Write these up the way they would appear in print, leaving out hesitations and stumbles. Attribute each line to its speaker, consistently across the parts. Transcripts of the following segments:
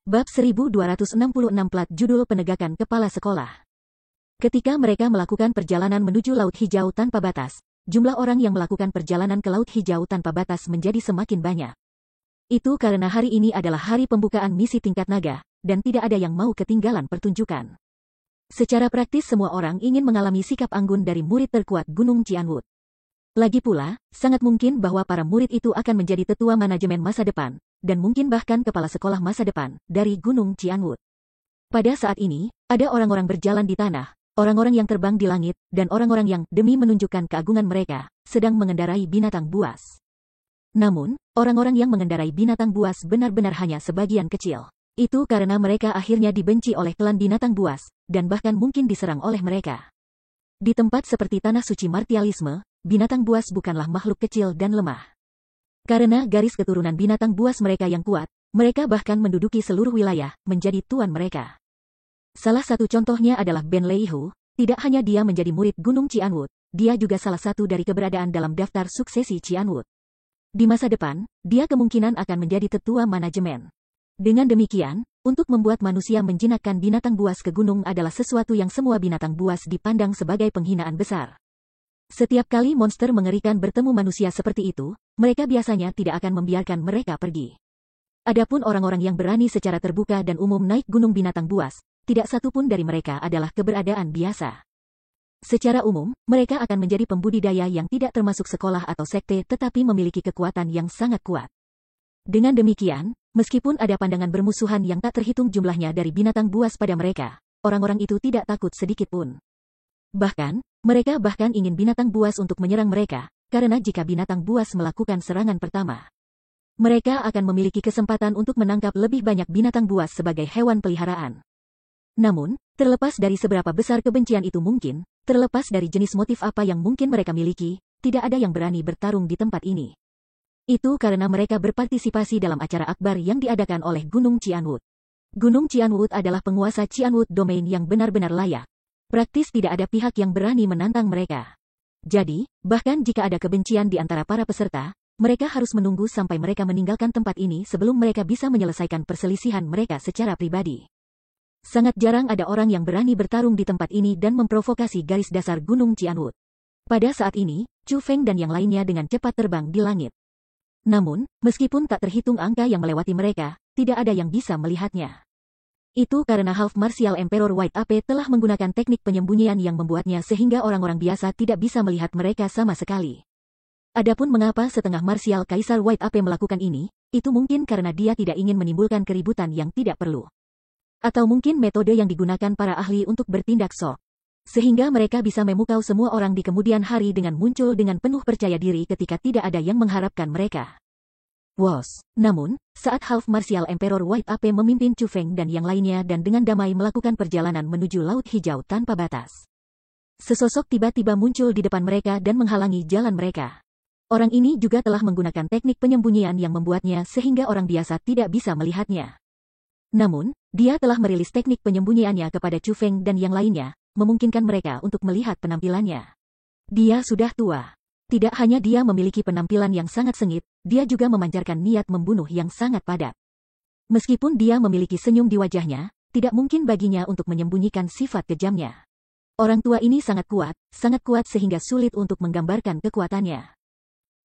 Speaker 1: Bab 1266 Plat Judul Penegakan Kepala Sekolah. Ketika mereka melakukan perjalanan menuju Laut Hijau tanpa batas, jumlah orang yang melakukan perjalanan ke Laut Hijau tanpa batas menjadi semakin banyak. Itu karena hari ini adalah hari pembukaan misi tingkat naga, dan tidak ada yang mau ketinggalan pertunjukan. Secara praktis semua orang ingin mengalami sikap anggun dari murid terkuat Gunung Cianwood. Lagi pula, sangat mungkin bahwa para murid itu akan menjadi tetua manajemen masa depan, dan mungkin bahkan kepala sekolah masa depan, dari Gunung Cianwood. Pada saat ini, ada orang-orang berjalan di tanah, orang-orang yang terbang di langit, dan orang-orang yang, demi menunjukkan keagungan mereka, sedang mengendarai binatang buas. Namun, orang-orang yang mengendarai binatang buas benar-benar hanya sebagian kecil. Itu karena mereka akhirnya dibenci oleh klan binatang buas, dan bahkan mungkin diserang oleh mereka. Di tempat seperti tanah suci martialisme, binatang buas bukanlah makhluk kecil dan lemah. Karena garis keturunan binatang buas mereka yang kuat, mereka bahkan menduduki seluruh wilayah, menjadi tuan mereka. Salah satu contohnya adalah Ben Leihu, tidak hanya dia menjadi murid Gunung Cianwood, dia juga salah satu dari keberadaan dalam daftar suksesi Cianwood. Di masa depan, dia kemungkinan akan menjadi tetua manajemen. Dengan demikian, untuk membuat manusia menjinakkan binatang buas ke gunung adalah sesuatu yang semua binatang buas dipandang sebagai penghinaan besar. Setiap kali monster mengerikan bertemu manusia seperti itu, mereka biasanya tidak akan membiarkan mereka pergi. Adapun orang-orang yang berani secara terbuka dan umum naik gunung binatang buas, tidak satu pun dari mereka adalah keberadaan biasa. Secara umum, mereka akan menjadi pembudidaya yang tidak termasuk sekolah atau sekte tetapi memiliki kekuatan yang sangat kuat. Dengan demikian, meskipun ada pandangan bermusuhan yang tak terhitung jumlahnya dari binatang buas pada mereka, orang-orang itu tidak takut sedikit pun. Bahkan, mereka bahkan ingin binatang buas untuk menyerang mereka, karena jika binatang buas melakukan serangan pertama, mereka akan memiliki kesempatan untuk menangkap lebih banyak binatang buas sebagai hewan peliharaan. Namun, terlepas dari seberapa besar kebencian itu mungkin, terlepas dari jenis motif apa yang mungkin mereka miliki, tidak ada yang berani bertarung di tempat ini. Itu karena mereka berpartisipasi dalam acara akbar yang diadakan oleh Gunung Cianwood. Gunung Cianwood adalah penguasa Cianwood Domain yang benar-benar layak. Praktis tidak ada pihak yang berani menantang mereka. Jadi, bahkan jika ada kebencian di antara para peserta, mereka harus menunggu sampai mereka meninggalkan tempat ini sebelum mereka bisa menyelesaikan perselisihan mereka secara pribadi. Sangat jarang ada orang yang berani bertarung di tempat ini dan memprovokasi garis dasar Gunung Cianwood. Pada saat ini, Chu Feng dan yang lainnya dengan cepat terbang di langit. Namun, meskipun tak terhitung angka yang melewati mereka, tidak ada yang bisa melihatnya. Itu karena Half Martial Emperor White Ape telah menggunakan teknik penyembunyian yang membuatnya sehingga orang-orang biasa tidak bisa melihat mereka sama sekali. Adapun mengapa setengah martial Kaisar White Ape melakukan ini, itu mungkin karena dia tidak ingin menimbulkan keributan yang tidak perlu. Atau mungkin metode yang digunakan para ahli untuk bertindak sok. Sehingga mereka bisa memukau semua orang di kemudian hari dengan muncul dengan penuh percaya diri ketika tidak ada yang mengharapkan mereka. Namun, saat Half Martial Emperor White Ape memimpin Chu Feng dan yang lainnya dan dengan damai melakukan perjalanan menuju Laut Hijau tanpa batas, sesosok tiba-tiba muncul di depan mereka dan menghalangi jalan mereka. Orang ini juga telah menggunakan teknik penyembunyian yang membuatnya sehingga orang biasa tidak bisa melihatnya. Namun, dia telah merilis teknik penyembunyiannya kepada Chu Feng dan yang lainnya, memungkinkan mereka untuk melihat penampilannya. Dia sudah tua. Tidak hanya dia memiliki penampilan yang sangat sengit, dia juga memancarkan niat membunuh yang sangat padat. Meskipun dia memiliki senyum di wajahnya, tidak mungkin baginya untuk menyembunyikan sifat kejamnya. Orang tua ini sangat kuat sehingga sulit untuk menggambarkan kekuatannya.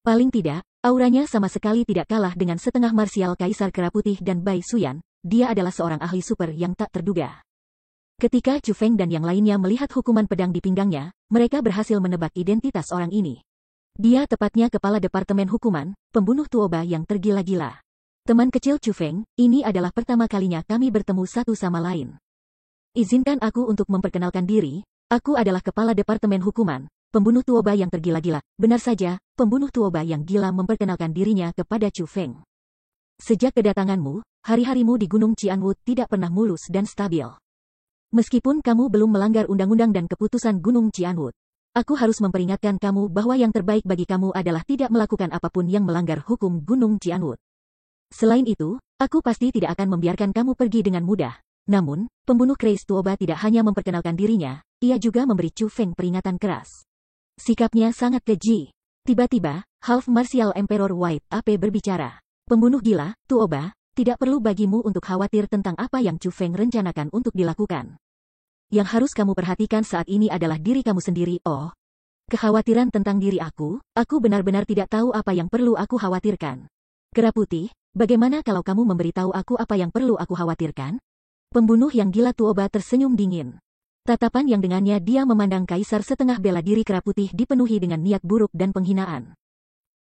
Speaker 1: Paling tidak, auranya sama sekali tidak kalah dengan setengah marsial Kaisar Kera Putih dan Bai Suyan, dia adalah seorang ahli super yang tak terduga. Ketika Chu Feng dan yang lainnya melihat hukuman pedang di pinggangnya, mereka berhasil menebak identitas orang ini. Dia tepatnya kepala Departemen Hukuman, pembunuh Tuoba yang tergila-gila. Teman kecil Chu Feng, ini adalah pertama kalinya kami bertemu satu sama lain. Izinkan aku untuk memperkenalkan diri, aku adalah kepala Departemen Hukuman, pembunuh Tuoba yang tergila-gila. Benar saja, pembunuh Tuoba yang gila memperkenalkan dirinya kepada Chu Feng. Sejak kedatanganmu, hari-harimu di Gunung Cianwood tidak pernah mulus dan stabil. Meskipun kamu belum melanggar undang-undang dan keputusan Gunung Cianwood, aku harus memperingatkan kamu bahwa yang terbaik bagi kamu adalah tidak melakukan apapun yang melanggar hukum Gunung Cianwood. Selain itu, aku pasti tidak akan membiarkan kamu pergi dengan mudah. Namun, pembunuh Kreis Tuoba tidak hanya memperkenalkan dirinya, ia juga memberi Chu Feng peringatan keras. Sikapnya sangat keji. Tiba-tiba, Half Martial Emperor White Ape berbicara. Pembunuh gila, Tuoba, tidak perlu bagimu untuk khawatir tentang apa yang Chu Feng rencanakan untuk dilakukan. Yang harus kamu perhatikan saat ini adalah diri kamu sendiri. Oh, kekhawatiran tentang diri aku benar-benar tidak tahu apa yang perlu aku khawatirkan. Kera Putih, bagaimana kalau kamu memberitahu aku apa yang perlu aku khawatirkan? Pembunuh yang gila Tuoba tersenyum dingin. Tatapan yang dengannya dia memandang Kaisar setengah bela diri Kera Putih dipenuhi dengan niat buruk dan penghinaan.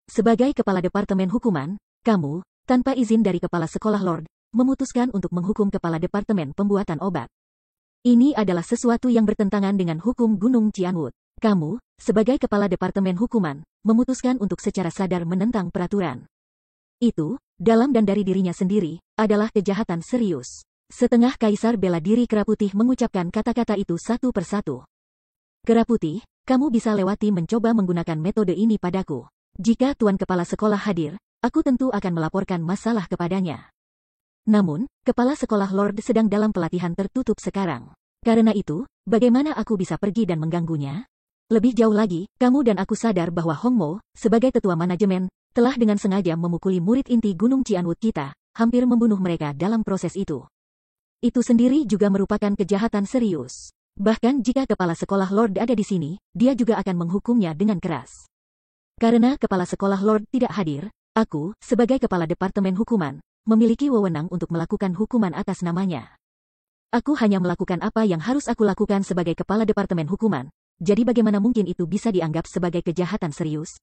Speaker 1: Sebagai kepala Departemen Hukuman, kamu, tanpa izin dari kepala sekolah Lord, memutuskan untuk menghukum kepala Departemen Pembuatan Obat. Ini adalah sesuatu yang bertentangan dengan hukum Gunung Cianwood. Kamu, sebagai kepala Departemen Hukuman, memutuskan untuk secara sadar menentang peraturan. Itu, dalam dan dari dirinya sendiri, adalah kejahatan serius. Setengah Kaisar bela diri Kera Putih mengucapkan kata-kata itu satu persatu. Kera Putih, kamu bisa lewati mencoba menggunakan metode ini padaku. Jika Tuan Kepala Sekolah hadir, aku tentu akan melaporkan masalah kepadanya. Namun, Kepala Sekolah Lord sedang dalam pelatihan tertutup sekarang. Karena itu, bagaimana aku bisa pergi dan mengganggunya? Lebih jauh lagi, kamu dan aku sadar bahwa Hong Mo, sebagai ketua manajemen, telah dengan sengaja memukuli murid inti Gunung Cianwood kita, hampir membunuh mereka dalam proses itu. Itu sendiri juga merupakan kejahatan serius. Bahkan jika kepala sekolah Lord ada di sini, dia juga akan menghukumnya dengan keras. Karena kepala sekolah Lord tidak hadir, aku, sebagai kepala Departemen Hukuman, memiliki wewenang untuk melakukan hukuman atas namanya. Aku hanya melakukan apa yang harus aku lakukan sebagai kepala Departemen Hukuman, jadi bagaimana mungkin itu bisa dianggap sebagai kejahatan serius?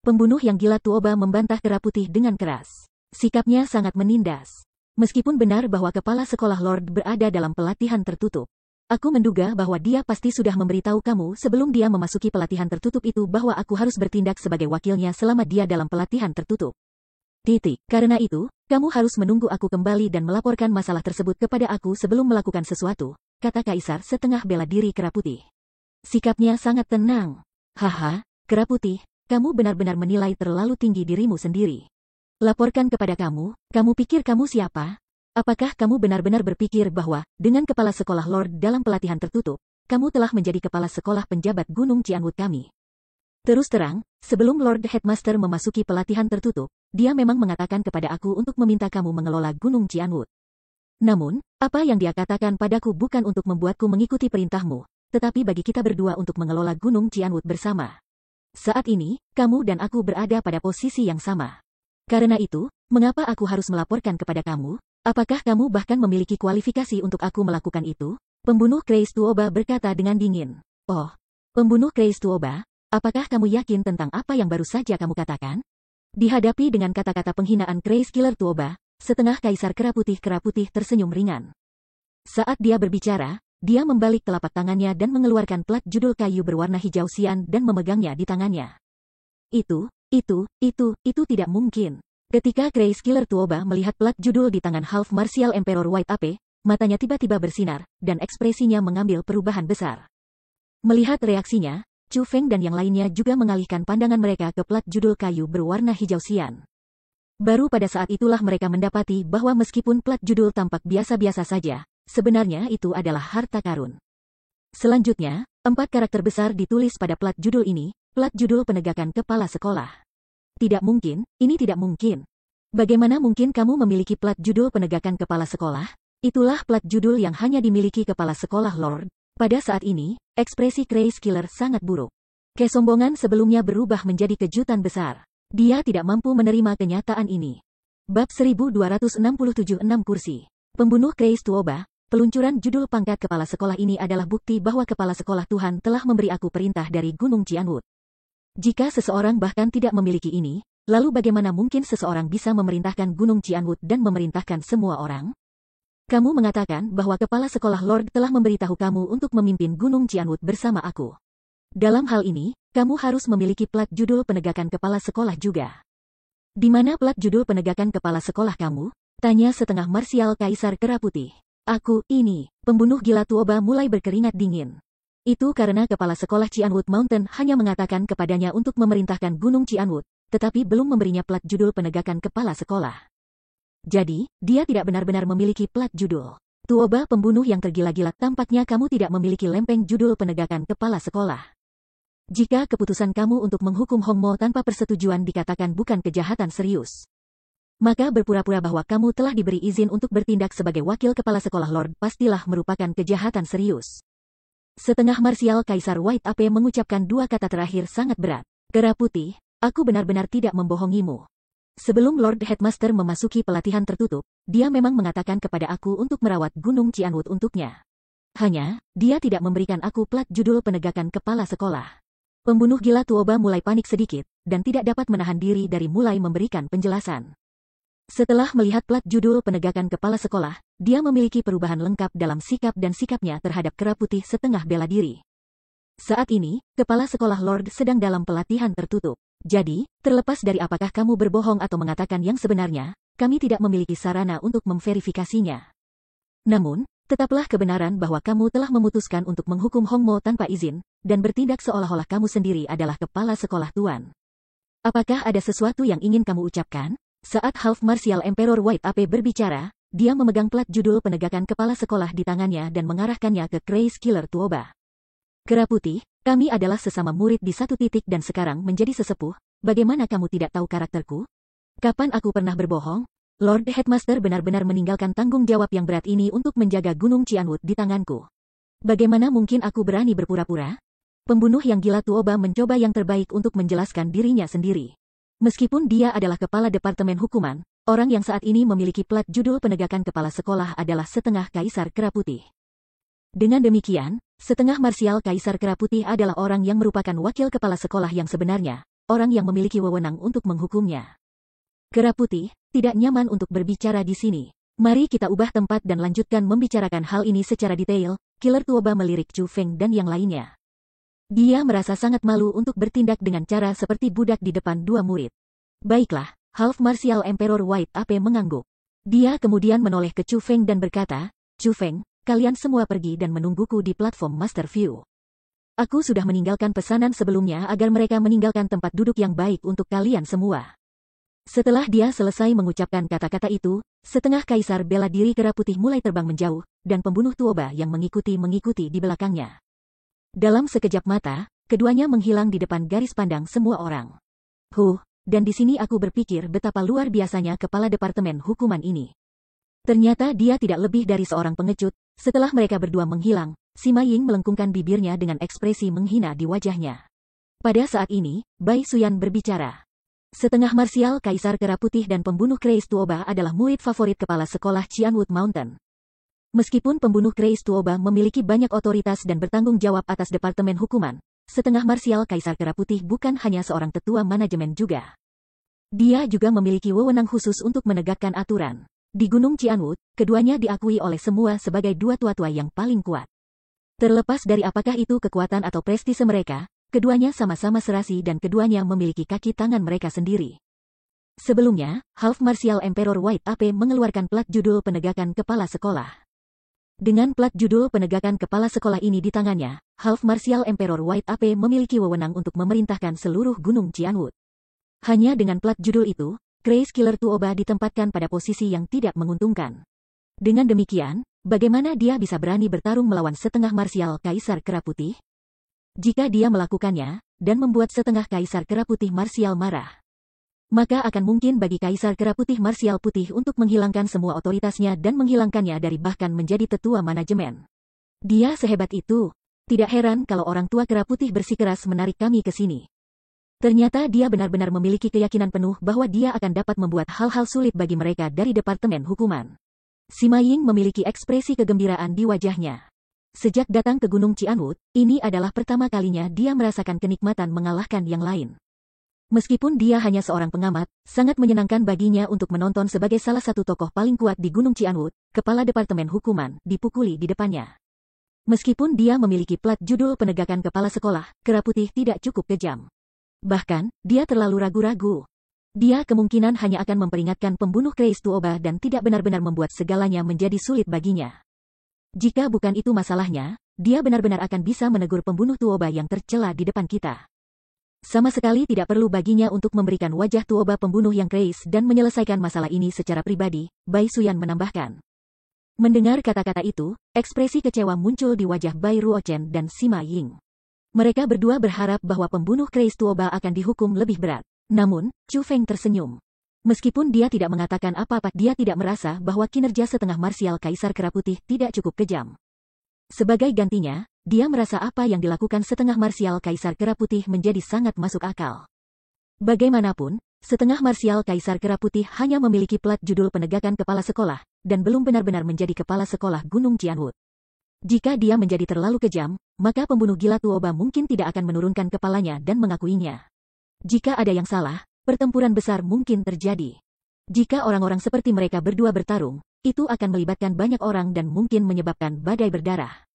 Speaker 1: Pembunuh yang gila Tuoba membantah Kera Putih dengan keras. Sikapnya sangat menindas. Meskipun benar bahwa kepala sekolah Lord berada dalam pelatihan tertutup, aku menduga bahwa dia pasti sudah memberitahu kamu sebelum dia memasuki pelatihan tertutup itu bahwa aku harus bertindak sebagai wakilnya selama dia dalam pelatihan tertutup. Karena itu, kamu harus menunggu aku kembali dan melaporkan masalah tersebut kepada aku sebelum melakukan sesuatu, kata Kaisar setengah bela diri Kera Putih. Sikapnya sangat tenang. Haha, Kera Putih, kamu benar-benar menilai terlalu tinggi dirimu sendiri. Laporkan kepada kamu pikir kamu siapa? Apakah kamu benar-benar berpikir bahwa, dengan kepala sekolah Lord dalam pelatihan tertutup, kamu telah menjadi kepala sekolah penjabat Gunung Cianwood kami? Terus terang, sebelum Lord Headmaster memasuki pelatihan tertutup, dia memang mengatakan kepada aku untuk meminta kamu mengelola Gunung Cianwood. Namun, apa yang dia katakan padaku bukan untuk membuatku mengikuti perintahmu, tetapi bagi kita berdua untuk mengelola Gunung Cianwood bersama. Saat ini, kamu dan aku berada pada posisi yang sama. Karena itu, mengapa aku harus melaporkan kepada kamu? Apakah kamu bahkan memiliki kualifikasi untuk aku melakukan itu? Pembunuh Kreis Tuoba berkata dengan dingin. Oh, pembunuh Kreis Tuoba, apakah kamu yakin tentang apa yang baru saja kamu katakan? Dihadapi dengan kata-kata penghinaan Kreis Killer Tuoba, setengah Kaisar Kera Putih tersenyum ringan. Saat dia berbicara, dia membalik telapak tangannya dan mengeluarkan plat judul kayu berwarna hijau sian dan memegangnya di tangannya. Itu tidak mungkin. Ketika Kreis Killer Tuoba melihat plat judul di tangan Half Martial Emperor White Ape, matanya tiba-tiba bersinar, dan ekspresinya mengambil perubahan besar. Melihat reaksinya, Chu Feng dan yang lainnya juga mengalihkan pandangan mereka ke plat judul kayu berwarna hijau sian. Baru pada saat itulah mereka mendapati bahwa meskipun plat judul tampak biasa-biasa saja, sebenarnya itu adalah harta karun. Selanjutnya, 4 karakter besar ditulis pada plat judul ini, plat judul penegakan kepala sekolah. Tidak mungkin, ini tidak mungkin. Bagaimana mungkin kamu memiliki plat judul penegakan kepala sekolah? Itulah plat judul yang hanya dimiliki kepala sekolah Lord. Pada saat ini, ekspresi Kreis Killer sangat buruk. Kesombongan sebelumnya berubah menjadi kejutan besar. Dia tidak mampu menerima kenyataan ini. Bab 1267 6 kursi. Pembunuh Kreis Tuoba, peluncuran judul pangkat kepala sekolah ini adalah bukti bahwa kepala sekolah Tuhan telah memberi aku perintah dari Gunung Cianwood. Jika seseorang bahkan tidak memiliki ini, lalu bagaimana mungkin seseorang bisa memerintahkan Gunung Cianwood dan memerintahkan semua orang? Kamu mengatakan bahwa kepala sekolah Lord telah memberitahu kamu untuk memimpin Gunung Cianwood bersama aku. Dalam hal ini, kamu harus memiliki plat judul penegakan kepala sekolah juga. Di mana plat judul penegakan kepala sekolah kamu? Tanya setengah marsial Kaisar Kera Putih. Aku, ini, pembunuh gila Tuoba mulai berkeringat dingin. Itu karena kepala sekolah Cianwood Mountain hanya mengatakan kepadanya untuk memerintahkan Gunung Cianwood, tetapi belum memberinya plat judul penegakan kepala sekolah. Jadi, dia tidak benar-benar memiliki plat judul. Tuoba pembunuh yang tergila-gila, tampaknya kamu tidak memiliki lempeng judul penegakan kepala sekolah. Jika keputusan kamu untuk menghukum Hong Mo tanpa persetujuan dikatakan bukan kejahatan serius, Maka berpura-pura bahwa kamu telah diberi izin untuk bertindak sebagai wakil kepala sekolah Lord pastilah merupakan kejahatan serius. Setengah marsial Kaisar White Ape mengucapkan dua kata terakhir sangat berat. Kera Putih, aku benar-benar tidak membohongimu. Sebelum Lord Headmaster memasuki pelatihan tertutup, dia memang mengatakan kepada aku untuk merawat Gunung Cianwood untuknya. Hanya, dia tidak memberikan aku plat judul penegakan kepala sekolah. Pembunuh gila Tuoba mulai panik sedikit, dan tidak dapat menahan diri dari mulai memberikan penjelasan. Setelah melihat plat judul penegakan kepala sekolah, dia memiliki perubahan lengkap dalam sikap dan sikapnya terhadap Kera Putih setengah bela diri. Saat ini, kepala sekolah Lord sedang dalam pelatihan tertutup. Jadi, terlepas dari apakah kamu berbohong atau mengatakan yang sebenarnya, kami tidak memiliki sarana untuk memverifikasinya. Namun, tetaplah kebenaran bahwa kamu telah memutuskan untuk menghukum Hongmo tanpa izin, dan bertindak seolah-olah kamu sendiri adalah kepala sekolah tuan. Apakah ada sesuatu yang ingin kamu ucapkan? Saat Half Martial Emperor White Ape berbicara, dia memegang plat judul penegakan kepala sekolah di tangannya dan mengarahkannya ke Crazy Killer Tuoba. Kera Putih, kami adalah sesama murid di satu titik dan sekarang menjadi sesepuh, bagaimana kamu tidak tahu karakterku? Kapan aku pernah berbohong? Lord Headmaster benar-benar meninggalkan tanggung jawab yang berat ini untuk menjaga Gunung Cianwood di tanganku. Bagaimana mungkin aku berani berpura-pura? Pembunuh yang gila Tuoba mencoba yang terbaik untuk menjelaskan dirinya sendiri. Meskipun dia adalah kepala Departemen Hukuman, orang yang saat ini memiliki plat judul penegakan kepala sekolah adalah setengah Kaisar Kera Putih. Dengan demikian, setengah marsial Kaisar Kera Putih adalah orang yang merupakan wakil kepala sekolah yang sebenarnya, orang yang memiliki wewenang untuk menghukumnya. Kera Putih, tidak nyaman untuk berbicara di sini. Mari kita ubah tempat dan lanjutkan membicarakan hal ini secara detail, Killer Tuoba melirik Chu Feng dan yang lainnya. Dia merasa sangat malu untuk bertindak dengan cara seperti budak di depan dua murid. Baiklah, Half Martial Emperor White Ape mengangguk. Dia kemudian menoleh ke Chu Feng dan berkata, Chu Feng, kalian semua pergi dan menungguku di platform Master View. Aku sudah meninggalkan pesanan sebelumnya agar mereka meninggalkan tempat duduk yang baik untuk kalian semua. Setelah dia selesai mengucapkan kata-kata itu, setengah Kaisar bela diri Kera Putih mulai terbang menjauh, dan pembunuh Tuoba yang mengikuti di belakangnya. Dalam sekejap mata, keduanya menghilang di depan garis pandang semua orang. Dan di sini aku berpikir betapa luar biasanya kepala Departemen Hukuman ini. Ternyata dia tidak lebih dari seorang pengecut. Setelah mereka berdua menghilang, Sima Ying melengkungkan bibirnya dengan ekspresi menghina di wajahnya. Pada saat ini, Bai Suyan berbicara. Setengah marsial Kaisar Kera Putih dan pembunuh Crazy Tuoba adalah murid favorit kepala sekolah Cianwood Mountain. Meskipun pembunuh Crazy Tuoba memiliki banyak otoritas dan bertanggung jawab atas Departemen Hukuman, setengah marsial Kaisar Kera Putih bukan hanya seorang tetua manajemen juga. Dia juga memiliki wewenang khusus untuk menegakkan aturan. Di Gunung Cianwood, keduanya diakui oleh semua sebagai dua tua-tua yang paling kuat. Terlepas dari apakah itu kekuatan atau prestise mereka, keduanya sama-sama serasi dan keduanya memiliki kaki tangan mereka sendiri. Sebelumnya, Half Martial Emperor White Ape mengeluarkan plat judul penegakan kepala sekolah. Dengan plat judul penegakan kepala sekolah ini di tangannya, Half Martial Emperor White Ape memiliki wewenang untuk memerintahkan seluruh Gunung Cianwood. Hanya dengan plat judul itu, Crazy Killer Tuoba ditempatkan pada posisi yang tidak menguntungkan. Dengan demikian, bagaimana dia bisa berani bertarung melawan setengah marsial Kaisar Kera Putih? Jika dia melakukannya, dan membuat setengah Kaisar Kera Putih marsial marah, maka akan mungkin bagi Kaisar Kera Putih marsial putih untuk menghilangkan semua otoritasnya dan menghilangkannya dari bahkan menjadi tetua manajemen. Dia sehebat itu. Tidak heran kalau orang tua Kera Putih bersikeras menarik kami ke sini. Ternyata dia benar-benar memiliki keyakinan penuh bahwa dia akan dapat membuat hal-hal sulit bagi mereka dari Departemen Hukuman. Sima Ying memiliki ekspresi kegembiraan di wajahnya. Sejak datang ke Gunung Cianwood, ini adalah pertama kalinya dia merasakan kenikmatan mengalahkan yang lain. Meskipun dia hanya seorang pengamat, sangat menyenangkan baginya untuk menonton sebagai salah satu tokoh paling kuat di Gunung Cianwood, kepala Departemen Hukuman, dipukuli di depannya. Meskipun dia memiliki plat judul penegakan kepala sekolah, Kera Putih tidak cukup kejam. Bahkan, dia terlalu ragu-ragu. Dia kemungkinan hanya akan memperingatkan pembunuh Crazy Tuoba dan tidak benar-benar membuat segalanya menjadi sulit baginya. Jika bukan itu masalahnya, dia benar-benar akan bisa menegur pembunuh Tuoba yang tercela di depan kita. Sama sekali tidak perlu baginya untuk memberikan wajah Tuoba pembunuh yang crazy dan menyelesaikan masalah ini secara pribadi, Bai Suyan menambahkan. Mendengar kata-kata itu, ekspresi kecewa muncul di wajah Bai Ruochen dan Sima Ying. Mereka berdua berharap bahwa pembunuh Crazy Tuoba akan dihukum lebih berat. Namun, Chu Feng tersenyum. Meskipun dia tidak mengatakan apa-apa, dia tidak merasa bahwa kinerja setengah marsial Kaisar Kera Putih tidak cukup kejam. Sebagai gantinya, dia merasa apa yang dilakukan setengah marsial Kaisar Kera Putih menjadi sangat masuk akal. Bagaimanapun, setengah marsial Kaisar Kera Putih hanya memiliki plat judul penegakan kepala sekolah, dan belum benar-benar menjadi kepala sekolah Gunung Cianwood. Jika dia menjadi terlalu kejam, maka pembunuh gila Tuoba mungkin tidak akan menurunkan kepalanya dan mengakuinya. Jika ada yang salah, pertempuran besar mungkin terjadi. Jika orang-orang seperti mereka berdua bertarung, itu akan melibatkan banyak orang dan mungkin menyebabkan badai berdarah.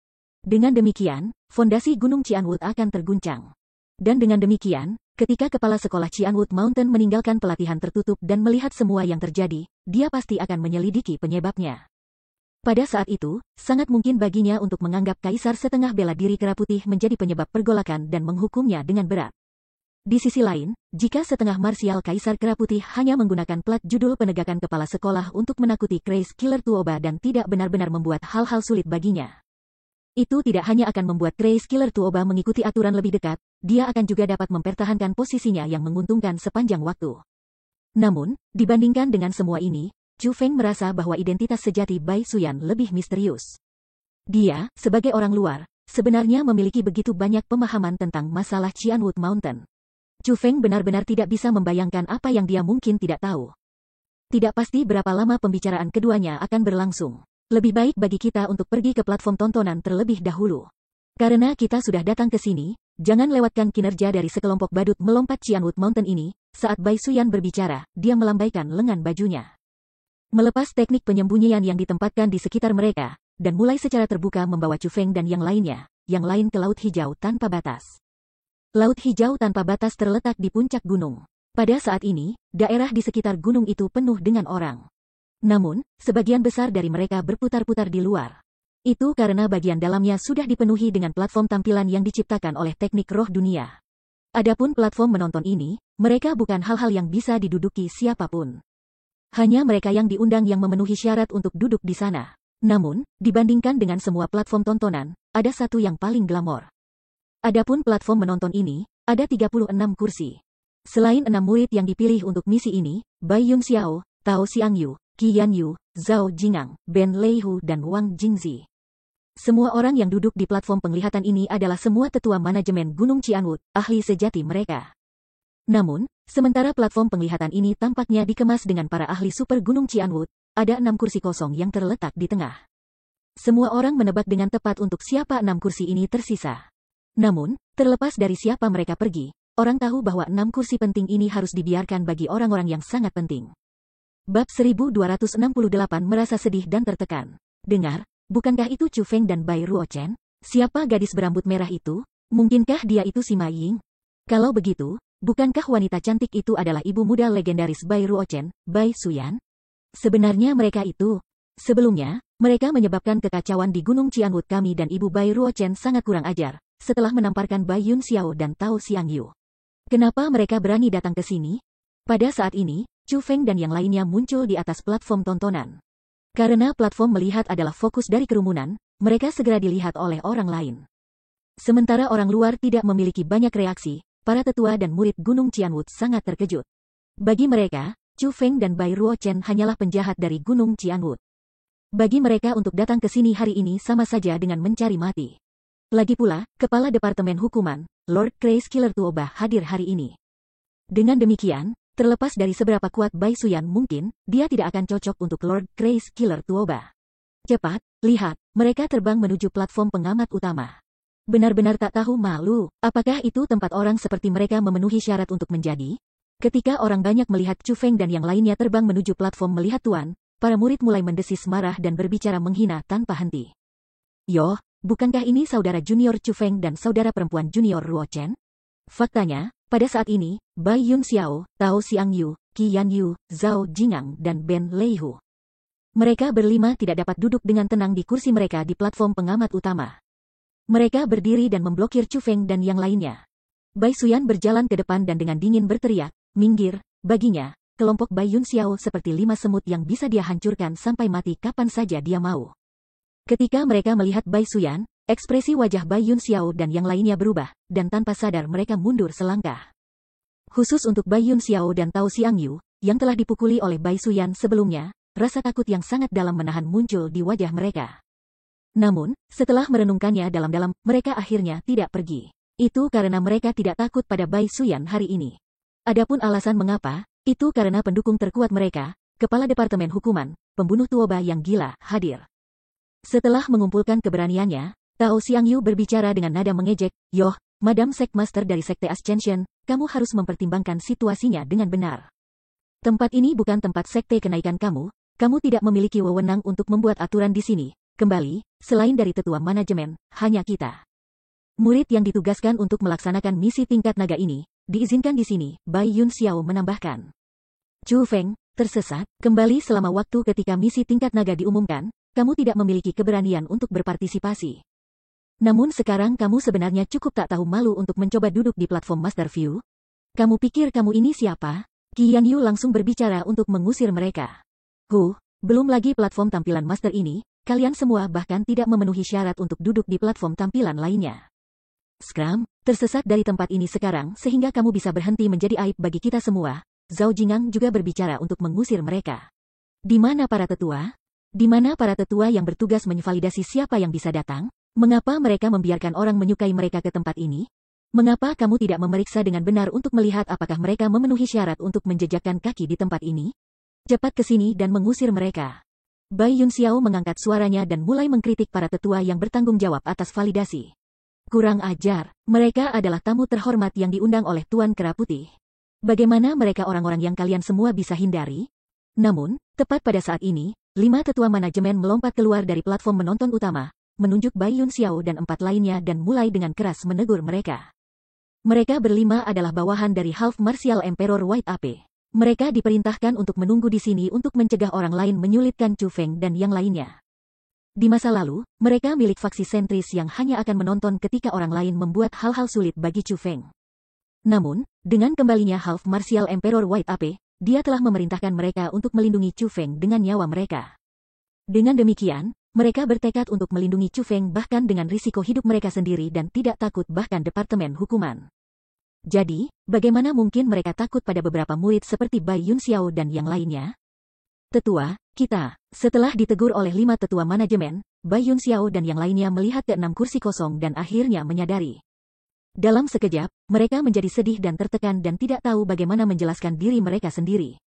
Speaker 1: Dengan demikian, fondasi Gunung Cianwood akan terguncang. Dan dengan demikian, ketika kepala sekolah Cianwood Mountain meninggalkan pelatihan tertutup dan melihat semua yang terjadi, dia pasti akan menyelidiki penyebabnya. Pada saat itu, sangat mungkin baginya untuk menganggap Kaisar setengah bela diri Kera Putih menjadi penyebab pergolakan dan menghukumnya dengan berat. Di sisi lain, jika setengah marsial Kaisar Kera Putih hanya menggunakan plat judul penegakan kepala sekolah untuk menakuti Crazy Killer Tuoba dan tidak benar-benar membuat hal-hal sulit baginya, itu tidak hanya akan membuat Crazy Killer Tuoba mengikuti aturan lebih dekat, dia akan juga dapat mempertahankan posisinya yang menguntungkan sepanjang waktu. Namun, dibandingkan dengan semua ini, Chu Feng merasa bahwa identitas sejati Bai Suyan lebih misterius. Dia, sebagai orang luar, sebenarnya memiliki begitu banyak pemahaman tentang masalah Cianwood Mountain. Chu Feng benar-benar tidak bisa membayangkan apa yang dia mungkin tidak tahu. Tidak pasti berapa lama pembicaraan keduanya akan berlangsung. Lebih baik bagi kita untuk pergi ke platform tontonan terlebih dahulu. Karena kita sudah datang ke sini, jangan lewatkan kinerja dari sekelompok badut melompat Cianwood Mountain ini. Saat Bai Suyan berbicara, dia melambaikan lengan bajunya. Melepas teknik penyembunyian yang ditempatkan di sekitar mereka, dan mulai secara terbuka membawa Chu Feng dan yang lain ke Laut Hijau tanpa batas. Laut Hijau tanpa batas terletak di puncak gunung. Pada saat ini, daerah di sekitar gunung itu penuh dengan orang. Namun, sebagian besar dari mereka berputar-putar di luar. Itu karena bagian dalamnya sudah dipenuhi dengan platform tampilan yang diciptakan oleh teknik roh dunia. Adapun platform menonton ini, mereka bukan hal-hal yang bisa diduduki siapapun. Hanya mereka yang diundang yang memenuhi syarat untuk duduk di sana. Namun, dibandingkan dengan semua platform tontonan, ada satu yang paling glamor. Adapun platform menonton ini, ada 36 kursi. Selain 6 murid yang dipilih untuk misi ini, Bai Yun Xiao, Tao Xiangyu, Qi Yanyu, Zhao Jingang, Ben Leihu dan Wang Jingzi. Semua orang yang duduk di platform penglihatan ini adalah semua tetua manajemen Gunung Cianwood, ahli sejati mereka. Namun, sementara platform penglihatan ini tampaknya dikemas dengan para ahli super Gunung Cianwood, ada 6 kursi kosong yang terletak di tengah. Semua orang menebak dengan tepat untuk siapa 6 kursi ini tersisa. Namun, terlepas dari siapa mereka pergi, orang tahu bahwa 6 kursi penting ini harus dibiarkan bagi orang-orang yang sangat penting. Bab 1268 merasa sedih dan tertekan. Dengar, bukankah itu Chu Feng dan Bai Ruochen? Siapa gadis berambut merah itu? Mungkinkah dia itu si Ma Ying? Kalau begitu, bukankah wanita cantik itu adalah ibu muda legendaris Bai Ruochen, Bai Suyan? Sebenarnya mereka itu. Sebelumnya, mereka menyebabkan kekacauan di Gunung Cianwood. Kami dan ibu Bai Ruochen sangat kurang ajar, setelah menamparkan Bai Yun Xiao dan Tao Xiangyu. Kenapa mereka berani datang ke sini? Pada saat ini, Chu Feng dan yang lainnya muncul di atas platform tontonan. Karena platform melihat adalah fokus dari kerumunan, mereka segera dilihat oleh orang lain. Sementara orang luar tidak memiliki banyak reaksi, para tetua dan murid Gunung Cianwood sangat terkejut. Bagi mereka, Chu Feng dan Bai Ruochen hanyalah penjahat dari Gunung Cianwood. Bagi mereka untuk datang ke sini hari ini sama saja dengan mencari mati. Lagi pula, Kepala Departemen Hukuman, Lord Crazy Killer Tuoba hadir hari ini. Dengan demikian, terlepas dari seberapa kuat Bai Suyan mungkin, dia tidak akan cocok untuk Lord Crazy Killer Tuoba. Cepat, lihat, mereka terbang menuju platform pengamat utama. Benar-benar tak tahu malu, apakah itu tempat orang seperti mereka memenuhi syarat untuk menjadi? Ketika orang banyak melihat Chu Feng dan yang lainnya terbang menuju platform melihat tuan, para murid mulai mendesis marah dan berbicara menghina tanpa henti. Yo, bukankah ini saudara junior Chu Feng dan saudara perempuan junior Ruochen? Faktanya, pada saat ini, Bai Yun Xiao, Tao Xiangyu, Qi Yanyu, Zhao Jingang dan Ben Leihu. Mereka berlima tidak dapat duduk dengan tenang di kursi mereka di platform pengamat utama. Mereka berdiri dan memblokir Chu Feng dan yang lainnya. Bai Suyan berjalan ke depan dan dengan dingin berteriak, minggir, baginya, kelompok Bai Yun Xiao seperti 5 semut yang bisa dia hancurkan sampai mati kapan saja dia mau. Ketika mereka melihat Bai Suyan, ekspresi wajah Bai Yun Xiao dan yang lainnya berubah, dan tanpa sadar mereka mundur selangkah. Khusus untuk Bai Yun Xiao dan Tao Xiangyu, yang telah dipukuli oleh Bai Suyan sebelumnya, rasa takut yang sangat dalam menahan muncul di wajah mereka. Namun, setelah merenungkannya dalam-dalam, mereka akhirnya tidak pergi. Itu karena mereka tidak takut pada Bai Suyan hari ini. Adapun alasan mengapa, itu karena pendukung terkuat mereka, Kepala Departemen Hukuman, pembunuh Tuoba yang gila, hadir. Setelah mengumpulkan keberaniannya, Tao Xiangyu berbicara dengan nada mengejek, "Yoh, Madam Sekmaster dari Sekte Ascension, kamu harus mempertimbangkan situasinya dengan benar. Tempat ini bukan tempat sekte kenaikan kamu tidak memiliki wewenang untuk membuat aturan di sini. Kembali, selain dari tetua manajemen, hanya kita. Murid yang ditugaskan untuk melaksanakan misi tingkat naga ini, diizinkan di sini," Bai Yun Xiao menambahkan. Chu Feng, tersesat, kembali selama waktu ketika misi tingkat naga diumumkan, kamu tidak memiliki keberanian untuk berpartisipasi. Namun sekarang kamu sebenarnya cukup tak tahu malu untuk mencoba duduk di platform Master View? Kamu pikir kamu ini siapa? Qi Yang Yu langsung berbicara untuk mengusir mereka. Belum lagi platform tampilan Master ini, kalian semua bahkan tidak memenuhi syarat untuk duduk di platform tampilan lainnya. Scram, tersesat dari tempat ini sekarang sehingga kamu bisa berhenti menjadi aib bagi kita semua. Zhao Jingang juga berbicara untuk mengusir mereka. Di mana para tetua? Di mana para tetua yang bertugas menvalidasi siapa yang bisa datang? Mengapa mereka membiarkan orang menyukai mereka ke tempat ini? Mengapa kamu tidak memeriksa dengan benar untuk melihat apakah mereka memenuhi syarat untuk menjejakkan kaki di tempat ini? Cepat ke sini dan mengusir mereka. Bai Yun Xiao mengangkat suaranya dan mulai mengkritik para tetua yang bertanggung jawab atas validasi. Kurang ajar, mereka adalah tamu terhormat yang diundang oleh Tuan Kera Putih. Bagaimana mereka orang-orang yang kalian semua bisa hindari? Namun, tepat pada saat ini, 5 tetua manajemen melompat keluar dari platform menonton utama, menunjuk Bai Yun Xiao dan 4 lainnya dan mulai dengan keras menegur mereka. Mereka berlima adalah bawahan dari Half Martial Emperor White Ape. Mereka diperintahkan untuk menunggu di sini untuk mencegah orang lain menyulitkan Chu Feng dan yang lainnya. Di masa lalu, mereka milik faksi sentris yang hanya akan menonton ketika orang lain membuat hal-hal sulit bagi Chu Feng. Namun, dengan kembalinya Half Martial Emperor White Ape, dia telah memerintahkan mereka untuk melindungi Chu Feng dengan nyawa mereka. Dengan demikian, mereka bertekad untuk melindungi Chu Feng bahkan dengan risiko hidup mereka sendiri dan tidak takut bahkan Departemen Hukuman. Jadi, bagaimana mungkin mereka takut pada beberapa murid seperti Bai Yun Xiao dan yang lainnya? Tetua, kita, setelah ditegur oleh 5 tetua manajemen, Bai Yun Xiao dan yang lainnya melihat ke 6 kursi kosong dan akhirnya menyadari. Dalam sekejap, mereka menjadi sedih dan tertekan dan tidak tahu bagaimana menjelaskan diri mereka sendiri.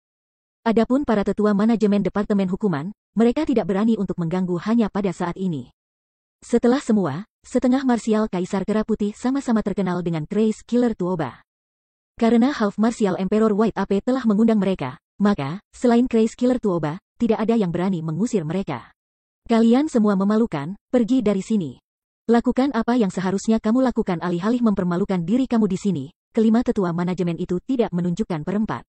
Speaker 1: Adapun para tetua manajemen Departemen Hukuman, mereka tidak berani untuk mengganggu hanya pada saat ini. Setelah semua, setengah marsial Kaisar Kera Putih sama-sama terkenal dengan Grace Killer Tuoba. Karena Half Martial Emperor White Ape telah mengundang mereka, maka, selain Grace Killer Tuoba, tidak ada yang berani mengusir mereka. Kalian semua memalukan, pergi dari sini. Lakukan apa yang seharusnya kamu lakukan alih-alih mempermalukan diri kamu di sini. Kelima tetua manajemen itu tidak menunjukkan perempat.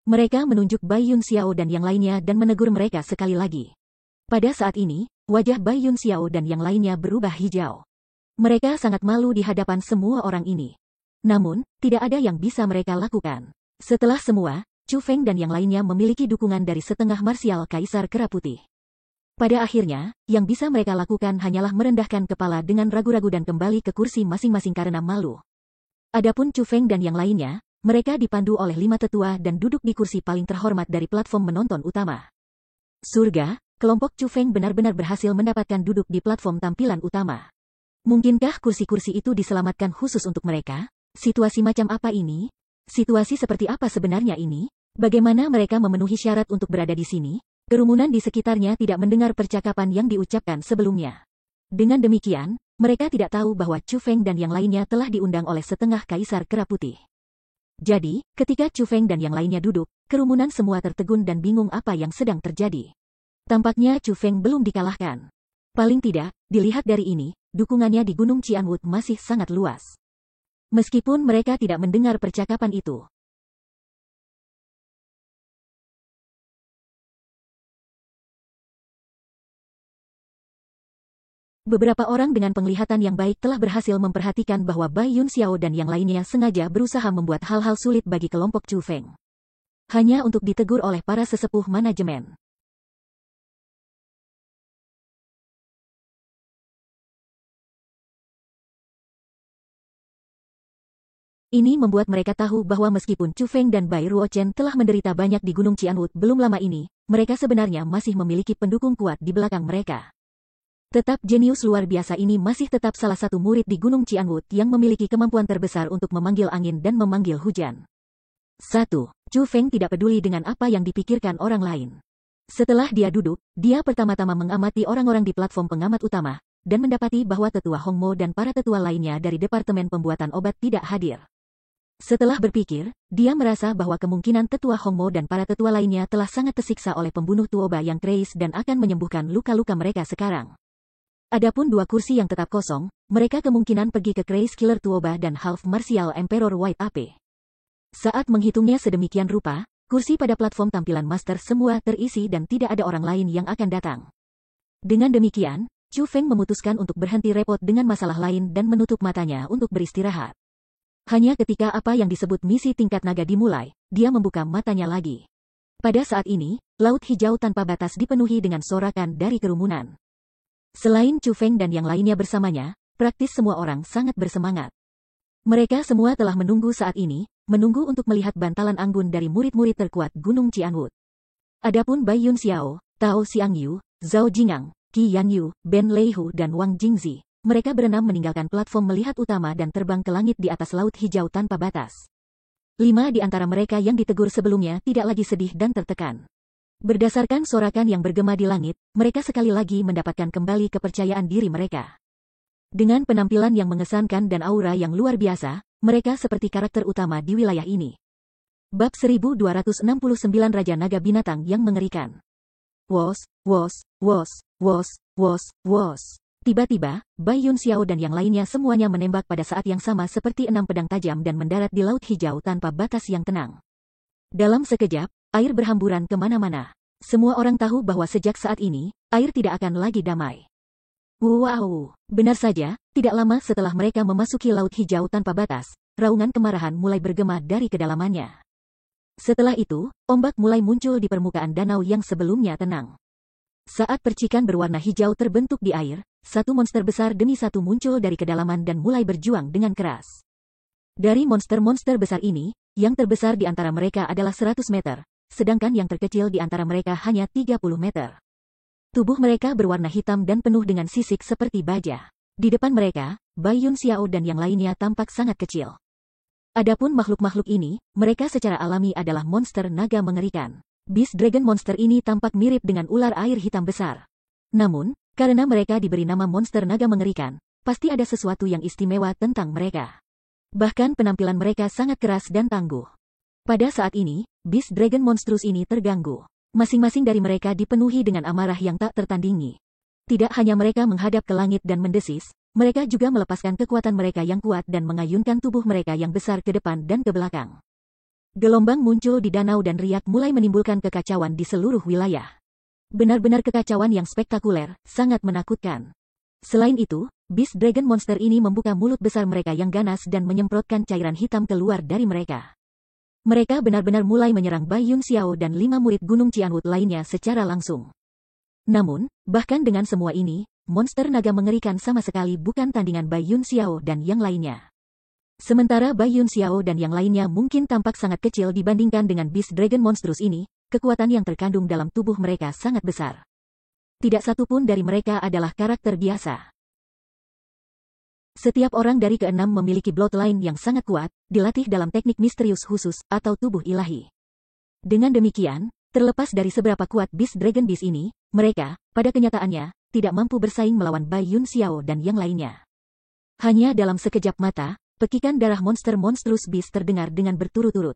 Speaker 1: Mereka menunjuk Bai Yun Xiao dan yang lainnya dan menegur mereka sekali lagi. Pada saat ini, wajah Bai Yun Xiao dan yang lainnya berubah hijau. Mereka sangat malu di hadapan semua orang ini. Namun, tidak ada yang bisa mereka lakukan. Setelah semua, Chu Feng dan yang lainnya memiliki dukungan dari setengah marsial Kaisar Kera Putih. Pada akhirnya, yang bisa mereka lakukan hanyalah merendahkan kepala dengan ragu-ragu dan kembali ke kursi masing-masing karena malu. Adapun Chu Feng dan yang lainnya, mereka dipandu oleh 5 tetua dan duduk di kursi paling terhormat dari platform menonton utama. Surga, kelompok Chu Feng benar-benar berhasil mendapatkan duduk di platform tampilan utama. Mungkinkah kursi-kursi itu diselamatkan khusus untuk mereka? Situasi macam apa ini? Situasi seperti apa sebenarnya ini? Bagaimana mereka memenuhi syarat untuk berada di sini? Kerumunan di sekitarnya tidak mendengar percakapan yang diucapkan sebelumnya. Dengan demikian, mereka tidak tahu bahwa Chu Feng dan yang lainnya telah diundang oleh setengah Kaisar Kera Putih. Jadi, ketika Chu Feng dan yang lainnya duduk, kerumunan semua tertegun dan bingung apa yang sedang terjadi. Tampaknya Chu Feng belum dikalahkan. Paling tidak, dilihat dari ini, dukungannya di Gunung Qianwood masih sangat luas. Meskipun mereka tidak mendengar percakapan itu. Beberapa orang dengan penglihatan yang baik telah berhasil memperhatikan bahwa Bai Yun Xiao dan yang lainnya sengaja berusaha membuat hal-hal sulit bagi kelompok Chu Feng. Hanya untuk ditegur oleh para sesepuh manajemen. Ini membuat mereka tahu bahwa meskipun Chu Feng dan Bai Ruochen telah menderita banyak di Gunung Qianwu belum lama ini, mereka sebenarnya masih memiliki pendukung kuat di belakang mereka. Tetap jenius luar biasa ini masih tetap salah satu murid di Gunung Qianwu yang memiliki kemampuan terbesar untuk memanggil angin dan memanggil hujan. 1. Chu Feng tidak peduli dengan apa yang dipikirkan orang lain. Setelah dia duduk, dia pertama-tama mengamati orang-orang di platform pengamat utama, dan mendapati bahwa tetua Hongmo dan para tetua lainnya dari Departemen Pembuatan Obat tidak hadir. Setelah berpikir, dia merasa bahwa kemungkinan tetua Hongmo dan para tetua lainnya telah sangat tersiksa oleh pembunuh Tuoba yang keras dan akan menyembuhkan luka-luka mereka sekarang. Adapun 2 kursi yang tetap kosong, mereka kemungkinan pergi ke Crazy Killer Tuoba dan Half Martial Emperor White Ape. Saat menghitungnya sedemikian rupa, kursi pada platform tampilan master semua terisi dan tidak ada orang lain yang akan datang. Dengan demikian, Chu Feng memutuskan untuk berhenti repot dengan masalah lain dan menutup matanya untuk beristirahat. Hanya ketika apa yang disebut misi tingkat naga dimulai, dia membuka matanya lagi. Pada saat ini, Laut Hijau Tanpa Batas dipenuhi dengan sorakan dari kerumunan. Selain Chu Feng dan yang lainnya bersamanya, praktis semua orang sangat bersemangat. Mereka semua telah menunggu saat ini, menunggu untuk melihat bantalan anggun dari murid-murid terkuat Gunung Qianwu. Adapun Bai Yun Xiao, Tao Xiangyu, Zhao Jingang, Qi Yanyu, Ben Leihu dan Wang Jingzi, mereka berenam meninggalkan platform melihat utama dan terbang ke langit di atas Laut Hijau Tanpa Batas. 5 di antara mereka yang ditegur sebelumnya tidak lagi sedih dan tertekan. Berdasarkan sorakan yang bergema di langit, mereka sekali lagi mendapatkan kembali kepercayaan diri mereka. Dengan penampilan yang mengesankan dan aura yang luar biasa, mereka seperti karakter utama di wilayah ini. Bab 1269 Raja Naga Binatang yang Mengerikan. Wos, wos, wos, wos, wos, wos. Tiba-tiba, Bai Yun Xiao dan yang lainnya semuanya menembak pada saat yang sama seperti 6 pedang tajam dan mendarat di Laut Hijau Tanpa Batas yang tenang. Dalam sekejap, air berhamburan kemana-mana. Semua orang tahu bahwa sejak saat ini, air tidak akan lagi damai. Wow, benar saja, tidak lama setelah mereka memasuki Laut Hijau Tanpa Batas, raungan kemarahan mulai bergema dari kedalamannya. Setelah itu, ombak mulai muncul di permukaan danau yang sebelumnya tenang. Saat percikan berwarna hijau terbentuk di air, satu monster besar demi satu muncul dari kedalaman dan mulai berjuang dengan keras. Dari monster-monster besar ini, yang terbesar di antara mereka adalah 100 meter, sedangkan yang terkecil di antara mereka hanya 30 meter. Tubuh mereka berwarna hitam dan penuh dengan sisik seperti baja. Di depan mereka, Bai Yun Xiao dan yang lainnya tampak sangat kecil. Adapun makhluk-makhluk ini, mereka secara alami adalah monster naga mengerikan. Beast Dragon monster ini tampak mirip dengan ular air hitam besar. Namun, karena mereka diberi nama monster naga mengerikan, pasti ada sesuatu yang istimewa tentang mereka. Bahkan penampilan mereka sangat keras dan tangguh. Pada saat ini, Beast Dragon monstrous ini terganggu. Masing-masing dari mereka dipenuhi dengan amarah yang tak tertandingi. Tidak hanya mereka menghadap ke langit dan mendesis, mereka juga melepaskan kekuatan mereka yang kuat dan mengayunkan tubuh mereka yang besar ke depan dan ke belakang. Gelombang muncul di danau dan riak mulai menimbulkan kekacauan di seluruh wilayah. Benar-benar kekacauan yang spektakuler, sangat menakutkan. Selain itu, Beast Dragon monster ini membuka mulut besar mereka yang ganas dan menyemprotkan cairan hitam keluar dari mereka. Mereka benar-benar mulai menyerang Bai Yun Xiao dan 5 murid Gunung Qianwu lainnya secara langsung. Namun, bahkan dengan semua ini, monster naga mengerikan sama sekali bukan tandingan Bai Yun Xiao dan yang lainnya. Sementara Bai Yun Xiao dan yang lainnya mungkin tampak sangat kecil dibandingkan dengan Beast Dragon monstrous ini, kekuatan yang terkandung dalam tubuh mereka sangat besar. Tidak satu pun dari mereka adalah karakter biasa. Setiap orang dari keenam memiliki bloodline yang sangat kuat, dilatih dalam teknik misterius khusus atau tubuh ilahi. Dengan demikian, terlepas dari seberapa kuat Beast Dragon Beast ini, mereka, pada kenyataannya, tidak mampu bersaing melawan Bai Yun Xiao dan yang lainnya. Hanya dalam sekejap mata, pekikan darah monster monstrous beast terdengar dengan berturut-turut.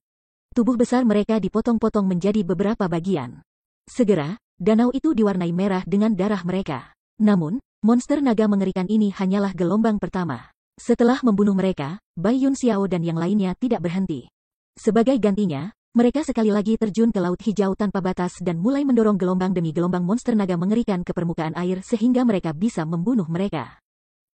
Speaker 1: Tubuh besar mereka dipotong-potong menjadi beberapa bagian. Segera, danau itu diwarnai merah dengan darah mereka. Namun, monster naga mengerikan ini hanyalah gelombang pertama. Setelah membunuh mereka, Bai Yun Xiao dan yang lainnya tidak berhenti. Sebagai gantinya, mereka sekali lagi terjun ke Laut Hijau Tanpa Batas dan mulai mendorong gelombang demi gelombang monster naga mengerikan ke permukaan air sehingga mereka bisa membunuh mereka.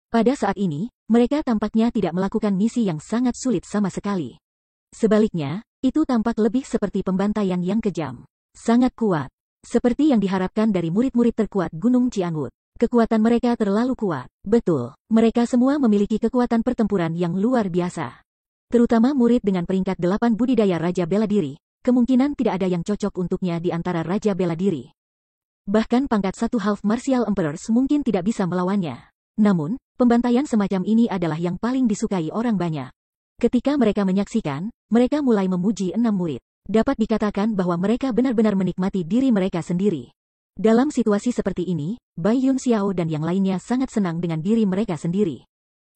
Speaker 1: Pada saat ini, mereka tampaknya tidak melakukan misi yang sangat sulit sama sekali. Sebaliknya, itu tampak lebih seperti pembantaian yang kejam. Sangat kuat. Seperti yang diharapkan dari murid-murid terkuat Gunung Qianwu. Kekuatan mereka terlalu kuat. Betul, mereka semua memiliki kekuatan pertempuran yang luar biasa. Terutama murid dengan peringkat 8 budidaya Raja Bela Diri, kemungkinan tidak ada yang cocok untuknya di antara Raja Bela Diri. Bahkan pangkat 1 Half Martial Emperors mungkin tidak bisa melawannya. Namun, pembantaian semacam ini adalah yang paling disukai orang banyak. Ketika mereka menyaksikan, mereka mulai memuji 6 murid. Dapat dikatakan bahwa mereka benar-benar menikmati diri mereka sendiri. Dalam situasi seperti ini, Bai Yun Xiao dan yang lainnya sangat senang dengan diri mereka sendiri.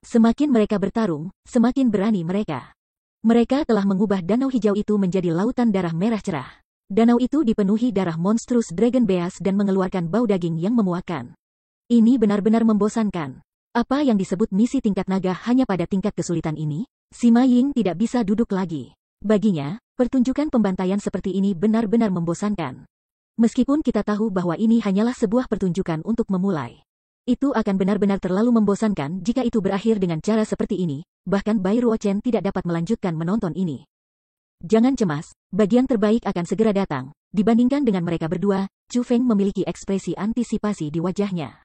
Speaker 1: Semakin mereka bertarung, semakin berani mereka. Mereka telah mengubah danau hijau itu menjadi lautan darah merah cerah. Danau itu dipenuhi darah monstrus Dragon Beast dan mengeluarkan bau daging yang memuakkan. Ini benar-benar membosankan. Apa yang disebut misi tingkat naga hanya pada tingkat kesulitan ini? Sima Ying tidak bisa duduk lagi. Baginya, pertunjukan pembantaian seperti ini benar-benar membosankan. Meskipun kita tahu bahwa ini hanyalah sebuah pertunjukan untuk memulai. Itu akan benar-benar terlalu membosankan jika itu berakhir dengan cara seperti ini, bahkan Bai Ruochen tidak dapat melanjutkan menonton ini. Jangan cemas, bagian terbaik akan segera datang. Dibandingkan dengan mereka berdua, Chu Feng memiliki ekspresi antisipasi di wajahnya.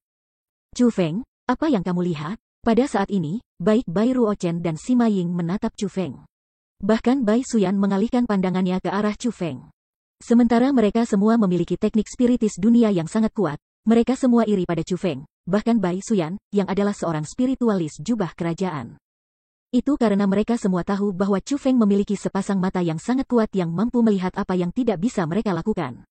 Speaker 1: Chu Feng, apa yang kamu lihat? Pada saat ini, baik Bai Ruochen dan Sima Ying menatap Chu Feng. Bahkan Bai Suyan mengalihkan pandangannya ke arah Chu Feng. Sementara mereka semua memiliki teknik spiritis dunia yang sangat kuat, mereka semua iri pada Chu Feng, bahkan Bai Suyan, yang adalah seorang spiritualis jubah kerajaan. Itu karena mereka semua tahu bahwa Chu Feng memiliki sepasang mata yang sangat kuat yang mampu melihat apa yang tidak bisa mereka lakukan.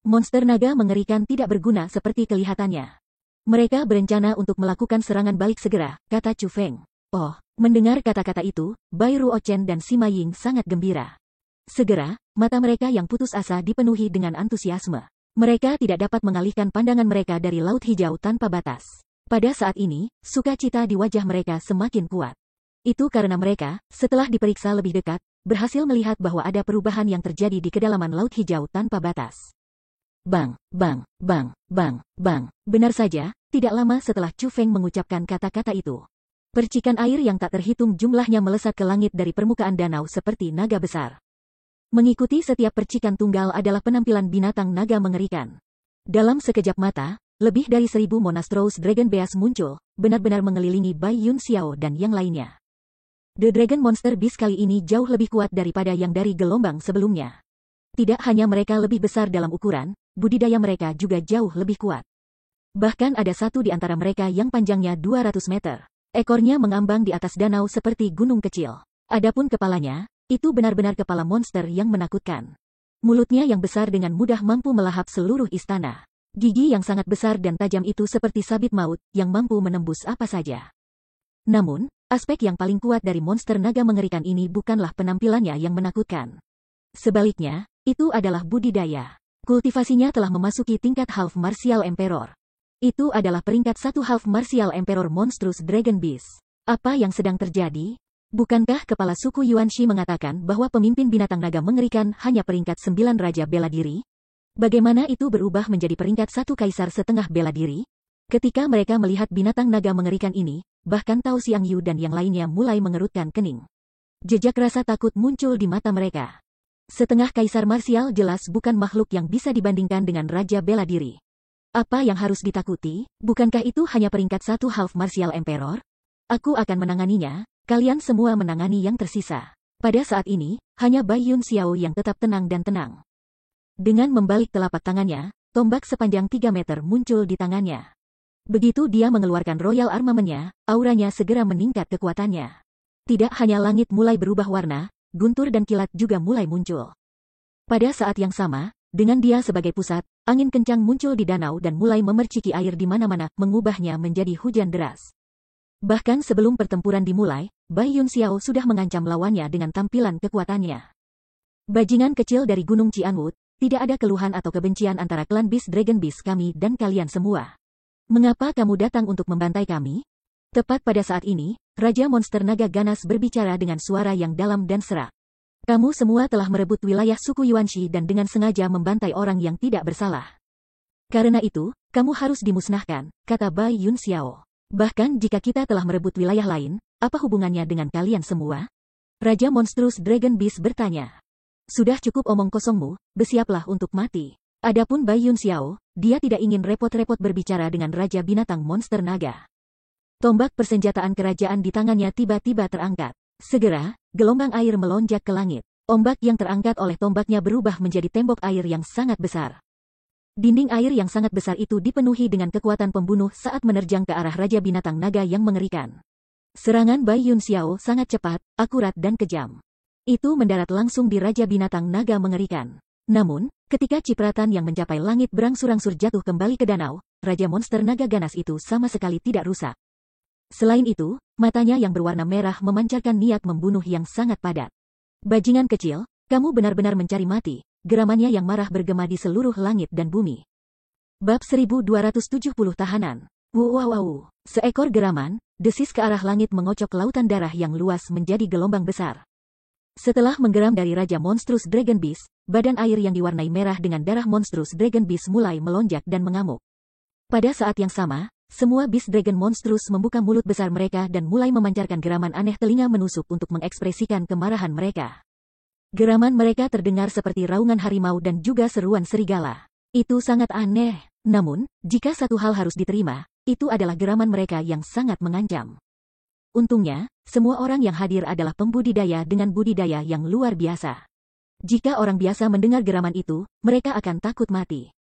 Speaker 1: Monster naga mengerikan tidak berguna seperti kelihatannya. Mereka berencana untuk melakukan serangan balik segera, kata Chu Feng. Oh, mendengar kata-kata itu, Bai Ruochen dan Sima Ying sangat gembira. Segera, mata mereka yang putus asa dipenuhi dengan antusiasme. Mereka tidak dapat mengalihkan pandangan mereka dari Laut Hijau tanpa batas. Pada saat ini, sukacita di wajah mereka semakin kuat. Itu karena mereka, setelah diperiksa lebih dekat, berhasil melihat bahwa ada perubahan yang terjadi di kedalaman Laut Hijau tanpa batas. Bang, bang, bang, bang, bang. Benar saja, tidak lama setelah Chu Feng mengucapkan kata-kata itu. Percikan air yang tak terhitung jumlahnya melesat ke langit dari permukaan danau seperti naga besar. Mengikuti setiap percikan tunggal adalah penampilan binatang naga mengerikan. Dalam sekejap mata, lebih dari 1000 monstrous Dragon Beast muncul, benar-benar mengelilingi Bai Yun Xiao dan yang lainnya. The Dragon Monster Beast kali ini jauh lebih kuat daripada yang dari gelombang sebelumnya. Tidak hanya mereka lebih besar dalam ukuran, budidaya mereka juga jauh lebih kuat. Bahkan ada satu di antara mereka yang panjangnya 200 meter. Ekornya mengambang di atas danau seperti gunung kecil. Adapun kepalanya, itu benar-benar kepala monster yang menakutkan. Mulutnya yang besar dengan mudah mampu melahap seluruh istana. Gigi yang sangat besar dan tajam itu seperti sabit maut yang mampu menembus apa saja. Namun, aspek yang paling kuat dari monster naga mengerikan ini bukanlah penampilannya yang menakutkan. Sebaliknya, itu adalah budidaya. Kultivasinya telah memasuki tingkat Half Martial Emperor. Itu adalah peringkat 1 Half Martial Emperor Monstrous Dragon Beast. Apa yang sedang terjadi? Bukankah kepala suku Yuanshi mengatakan bahwa pemimpin binatang naga mengerikan hanya peringkat 9 Raja Bela Diri? Bagaimana itu berubah menjadi peringkat 1 Kaisar setengah bela diri? Ketika mereka melihat binatang naga mengerikan ini, bahkan Tao Xiang Yu dan yang lainnya mulai mengerutkan kening. Jejak rasa takut muncul di mata mereka. Setengah Kaisar Marsial jelas bukan makhluk yang bisa dibandingkan dengan Raja Bela Diri. Apa yang harus ditakuti? Bukankah itu hanya peringkat 1 Half Martial Emperor? Aku akan menanganinya. Kalian semua menangani yang tersisa. Pada saat ini, hanya Bai Yun Xiao yang tetap tenang dan tenang. Dengan membalik telapak tangannya, tombak sepanjang 3 meter muncul di tangannya. Begitu dia mengeluarkan Royal Armament-nya, auranya segera meningkat kekuatannya. Tidak hanya langit mulai berubah warna, guntur dan kilat juga mulai muncul. Pada saat yang sama, dengan dia sebagai pusat, angin kencang muncul di danau dan mulai memerciki air di mana-mana, mengubahnya menjadi hujan deras. Bahkan sebelum pertempuran dimulai, Bai Yun Xiao sudah mengancam lawannya dengan tampilan kekuatannya. Bajingan kecil dari Gunung Cianwood, tidak ada keluhan atau kebencian antara klan Beast Dragon Beast kami dan kalian semua. Mengapa kamu datang untuk membantai kami? Tepat pada saat ini, Raja Monster Naga ganas berbicara dengan suara yang dalam dan serak. Kamu semua telah merebut wilayah suku Yuanshi dan dengan sengaja membantai orang yang tidak bersalah. Karena itu, kamu harus dimusnahkan, kata Bai Yun Xiao. Bahkan jika kita telah merebut wilayah lain, apa hubungannya dengan kalian semua? Raja Monstrous Dragon Beast bertanya. Sudah cukup omong kosongmu, bersiaplah untuk mati. Adapun Bai Yun Xiao, dia tidak ingin repot-repot berbicara dengan Raja Binatang Monster Naga. Tombak persenjataan kerajaan di tangannya tiba-tiba terangkat. Segera, gelombang air melonjak ke langit. Ombak yang terangkat oleh tombaknya berubah menjadi tembok air yang sangat besar. Dinding air yang sangat besar itu dipenuhi dengan kekuatan pembunuh saat menerjang ke arah Raja Binatang Naga yang mengerikan. Serangan Bai Yun Xiao sangat cepat, akurat dan kejam. Itu mendarat langsung di Raja Binatang Naga mengerikan. Namun, ketika cipratan yang mencapai langit berangsur-angsur jatuh kembali ke danau, Raja Monster Naga ganas itu sama sekali tidak rusak. Selain itu, matanya yang berwarna merah memancarkan niat membunuh yang sangat padat. Bajingan kecil, kamu benar-benar mencari mati, geramannya yang marah bergema di seluruh langit dan bumi. Bab 1270 Tahanan. Wow. Seekor geraman, desis ke arah langit mengocok lautan darah yang luas menjadi gelombang besar. Setelah menggeram dari Raja Monstrous Dragon Beast, badan air yang diwarnai merah dengan darah Monstrous Dragon Beast mulai melonjak dan mengamuk. Pada saat yang sama, semua Beast Dragon Monstrous membuka mulut besar mereka dan mulai memancarkan geraman aneh telinga menusuk untuk mengekspresikan kemarahan mereka. Geraman mereka terdengar seperti raungan harimau dan juga seruan serigala. Itu sangat aneh, namun, jika satu hal harus diterima, itu adalah geraman mereka yang sangat mengancam. Untungnya, semua orang yang hadir adalah pembudidaya dengan budidaya yang luar biasa. Jika orang biasa mendengar geraman itu, mereka akan takut mati.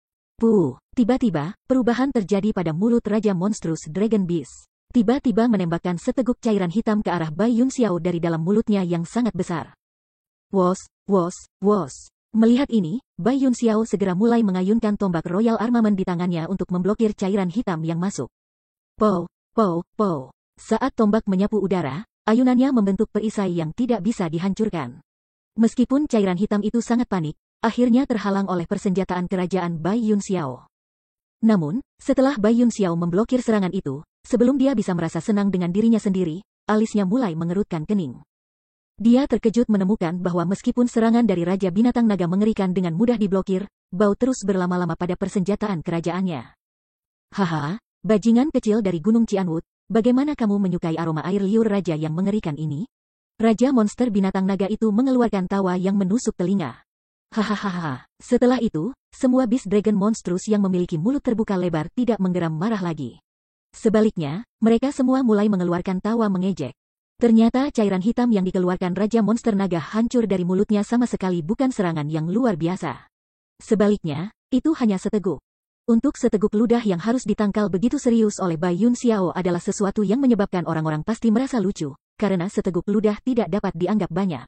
Speaker 1: Tiba-tiba, perubahan terjadi pada mulut Raja Monstrous Dragon Beast. Tiba-tiba menembakkan seteguk cairan hitam ke arah Bai Yun Xiao dari dalam mulutnya yang sangat besar. Wos. Melihat ini, Bai Yun Xiao segera mulai mengayunkan tombak Royal Armament di tangannya untuk memblokir cairan hitam yang masuk. Pow. Saat tombak menyapu udara, ayunannya membentuk perisai yang tidak bisa dihancurkan. Meskipun cairan hitam itu sangat panik, akhirnya terhalang oleh persenjataan kerajaan Bai Yun Xiao. Namun, setelah Bai Yun Xiao memblokir serangan itu, sebelum dia bisa merasa senang dengan dirinya sendiri, alisnya mulai mengerutkan kening. Dia terkejut menemukan bahwa meskipun serangan dari Raja Binatang Naga mengerikan dengan mudah diblokir, Bao terus berlama-lama pada persenjataan kerajaannya. Haha, bajingan kecil dari Gunung Cianwood, bagaimana kamu menyukai aroma air liur raja yang mengerikan ini? Raja monster binatang naga itu mengeluarkan tawa yang menusuk telinga. Hahaha. Setelah itu, semua Beast Dragon Monstrous yang memiliki mulut terbuka lebar tidak menggeram marah lagi. Sebaliknya, mereka semua mulai mengeluarkan tawa mengejek. Ternyata cairan hitam yang dikeluarkan Raja Monster Naga hancur dari mulutnya sama sekali bukan serangan yang luar biasa. Sebaliknya, itu hanya seteguk. Untuk seteguk ludah yang harus ditangkal begitu serius oleh Bai Yun Xiao adalah sesuatu yang menyebabkan orang-orang pasti merasa lucu, karena seteguk ludah tidak dapat dianggap banyak.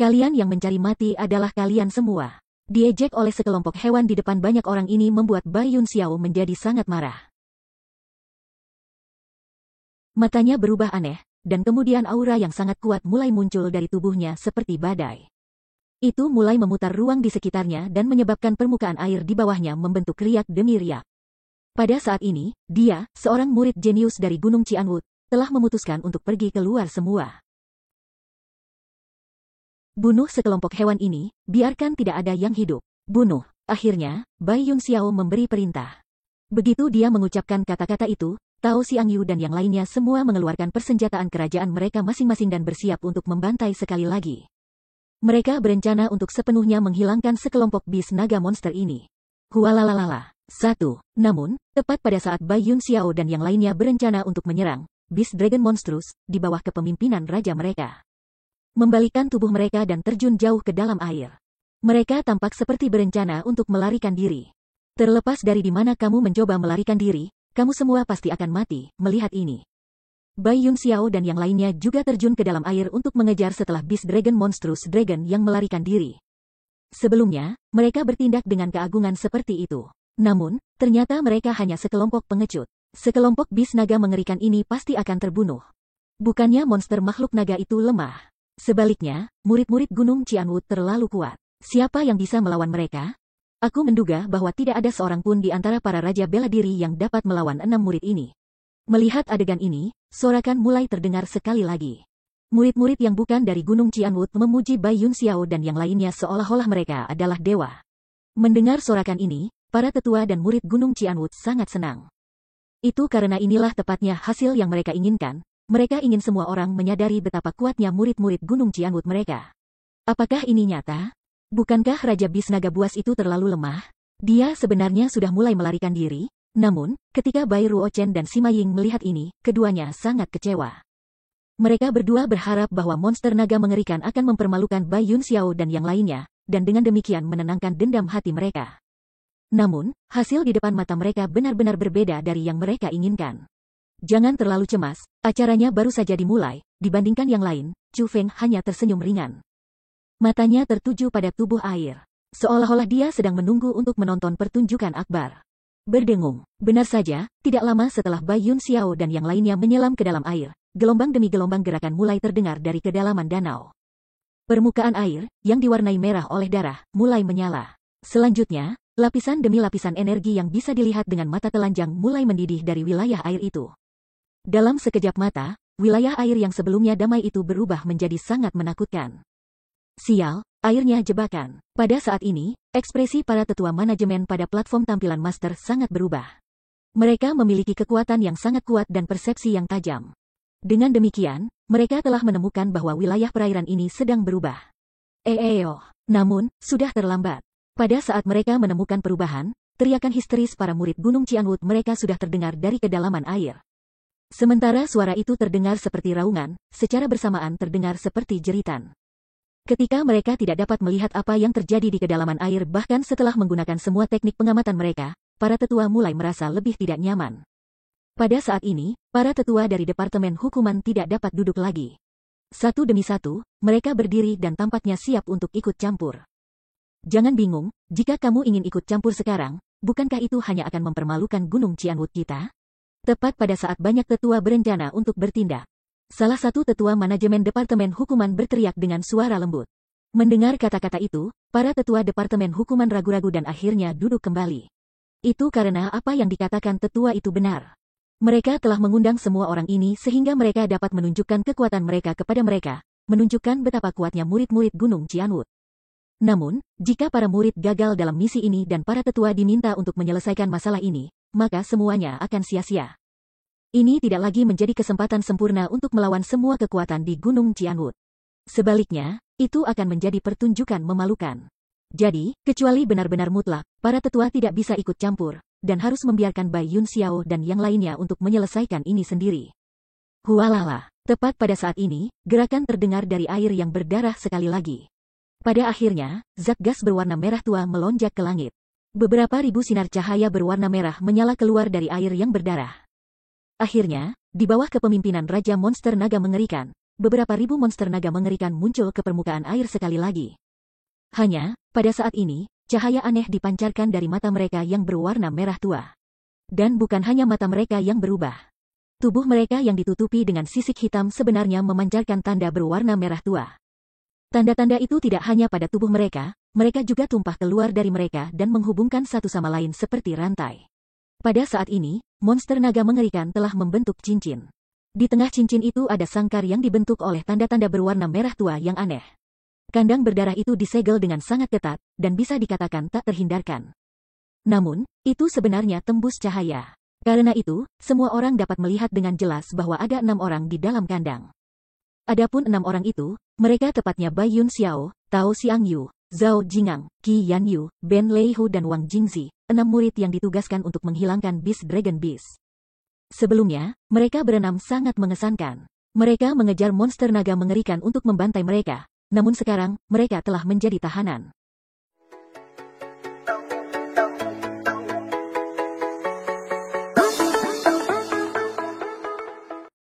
Speaker 1: Kalian yang mencari mati adalah kalian semua. Diejek oleh sekelompok hewan di depan banyak orang ini membuat Bai Yun Xiao menjadi sangat marah. Matanya berubah aneh, dan kemudian aura yang sangat kuat mulai muncul dari tubuhnya seperti badai. Itu mulai memutar ruang di sekitarnya dan menyebabkan permukaan air di bawahnya membentuk riak demi riak. Pada saat ini, dia, seorang murid jenius dari Gunung Cianwood, telah memutuskan untuk pergi keluar semua. Bunuh sekelompok hewan ini, biarkan tidak ada yang hidup. Bunuh. Akhirnya, Bai Yun Xiao memberi perintah. Begitu dia mengucapkan kata-kata itu, Tao Xiangyu dan yang lainnya semua mengeluarkan persenjataan kerajaan mereka masing-masing dan bersiap untuk membantai sekali lagi. Mereka berencana untuk sepenuhnya menghilangkan sekelompok Beast Naga Monster ini. Hualalalala. 1. Namun, tepat pada saat Bai Yun Xiao dan yang lainnya berencana untuk menyerang, Beast Dragon Monstrous, di bawah kepemimpinan raja mereka, membalikkan tubuh mereka dan terjun jauh ke dalam air. Mereka tampak seperti berencana untuk melarikan diri. Terlepas dari di mana kamu mencoba melarikan diri, kamu semua pasti akan mati melihat ini. Bai Yun Xiao dan yang lainnya juga terjun ke dalam air untuk mengejar setelah Beast Dragon Monstrous Dragon yang melarikan diri. Sebelumnya, mereka bertindak dengan keagungan seperti itu. Namun, ternyata mereka hanya sekelompok pengecut. Sekelompok Beast Naga mengerikan ini pasti akan terbunuh. Bukannya monster makhluk naga itu lemah. Sebaliknya, murid-murid Gunung Cianwood terlalu kuat. Siapa yang bisa melawan mereka? Aku menduga bahwa tidak ada seorang pun di antara para raja bela diri yang dapat melawan 6 murid ini. Melihat adegan ini, sorakan mulai terdengar sekali lagi. Murid-murid yang bukan dari Gunung Cianwood memuji Bai Yun Xiao dan yang lainnya seolah-olah mereka adalah dewa. Mendengar sorakan ini, para tetua dan murid Gunung Cianwood sangat senang. Itu karena inilah tepatnya hasil yang mereka inginkan. Mereka ingin semua orang menyadari betapa kuatnya murid-murid Gunung Cianwood mereka. Apakah ini nyata? Bukankah Raja Beast Naga Buas itu terlalu lemah? Dia sebenarnya sudah mulai melarikan diri. Namun, ketika Bai Ruochen dan Sima Ying melihat ini, keduanya sangat kecewa. Mereka berdua berharap bahwa monster naga mengerikan akan mempermalukan Bai Yun Xiao dan yang lainnya, dan dengan demikian menenangkan dendam hati mereka. Namun, hasil di depan mata mereka benar-benar berbeda dari yang mereka inginkan. Jangan terlalu cemas, acaranya baru saja dimulai, dibandingkan yang lain, Chu Feng hanya tersenyum ringan. Matanya tertuju pada tubuh air. Seolah-olah dia sedang menunggu untuk menonton pertunjukan akbar. Berdengung, benar saja, tidak lama setelah Bai Yun Xiao dan yang lainnya menyelam ke dalam air, gelombang demi gelombang gerakan mulai terdengar dari kedalaman danau. Permukaan air, yang diwarnai merah oleh darah, mulai menyala. Selanjutnya, lapisan demi lapisan energi yang bisa dilihat dengan mata telanjang mulai mendidih dari wilayah air itu. Dalam sekejap mata, wilayah air yang sebelumnya damai itu berubah menjadi sangat menakutkan. Sial, airnya jebakan. Pada saat ini, ekspresi para tetua manajemen pada platform tampilan master sangat berubah. Mereka memiliki kekuatan yang sangat kuat dan persepsi yang tajam. Dengan demikian, mereka telah menemukan bahwa wilayah perairan ini sedang berubah. Namun, sudah terlambat. Pada saat mereka menemukan perubahan, teriakan histeris para murid Gunung Qianwut mereka sudah terdengar dari kedalaman air. Sementara suara itu terdengar seperti raungan, secara bersamaan terdengar seperti jeritan. Ketika mereka tidak dapat melihat apa yang terjadi di kedalaman air bahkan setelah menggunakan semua teknik pengamatan mereka, para tetua mulai merasa lebih tidak nyaman. Pada saat ini, para tetua dari Departemen Hukuman tidak dapat duduk lagi. Satu demi satu, mereka berdiri dan tampaknya siap untuk ikut campur. Jangan bingung, jika kamu ingin ikut campur sekarang, bukankah itu hanya akan mempermalukan Gunung Qianwut kita? Tepat pada saat banyak tetua berencana untuk bertindak. Salah satu tetua manajemen Departemen Hukuman berteriak dengan suara lembut. Mendengar kata-kata itu, para tetua Departemen Hukuman ragu-ragu dan akhirnya duduk kembali. Itu karena apa yang dikatakan tetua itu benar. Mereka telah mengundang semua orang ini sehingga mereka dapat menunjukkan kekuatan mereka kepada mereka, menunjukkan betapa kuatnya murid-murid Gunung Qianwut. Namun, jika para murid gagal dalam misi ini dan para tetua diminta untuk menyelesaikan masalah ini, maka semuanya akan sia-sia. Ini tidak lagi menjadi kesempatan sempurna untuk melawan semua kekuatan di Gunung Qianwut. Sebaliknya, itu akan menjadi pertunjukan memalukan. Jadi, kecuali benar-benar mutlak, para tetua tidak bisa ikut campur, dan harus membiarkan Bai Yun Xiao dan yang lainnya untuk menyelesaikan ini sendiri. Hualala, tepat pada saat ini, gerakan terdengar dari air yang berdarah sekali lagi. Pada akhirnya, zat gas berwarna merah tua melonjak ke langit. Beberapa ribu sinar cahaya berwarna merah menyala keluar dari air yang berdarah. Akhirnya, di bawah kepemimpinan Raja Monster Naga Mengerikan, beberapa ribu monster naga mengerikan muncul ke permukaan air sekali lagi. Hanya, pada saat ini, cahaya aneh dipancarkan dari mata mereka yang berwarna merah tua. Dan bukan hanya mata mereka yang berubah. Tubuh mereka yang ditutupi dengan sisik hitam sebenarnya memancarkan tanda berwarna merah tua. Tanda-tanda itu tidak hanya pada tubuh mereka, mereka juga tumpah keluar dari mereka dan menghubungkan satu sama lain seperti rantai. Pada saat ini, monster naga mengerikan telah membentuk cincin. Di tengah cincin itu ada sangkar yang dibentuk oleh tanda-tanda berwarna merah tua yang aneh. Kandang berdarah itu disegel dengan sangat ketat, dan bisa dikatakan tak terhindarkan. Namun, itu sebenarnya tembus cahaya. Karena itu, semua orang dapat melihat dengan jelas bahwa ada 6 orang di dalam kandang. Adapun 6 orang itu, mereka tepatnya Bai Yun Xiao, Tao Xiangyu, Zhao Jingang, Qi Yanyu, Ben Leihu dan Wang Jingzi, 6 murid yang ditugaskan untuk menghilangkan Beast Dragon Beast. Sebelumnya, mereka berenam sangat mengesankan. Mereka mengejar monster naga mengerikan untuk membantai mereka. Namun sekarang, mereka telah menjadi tahanan.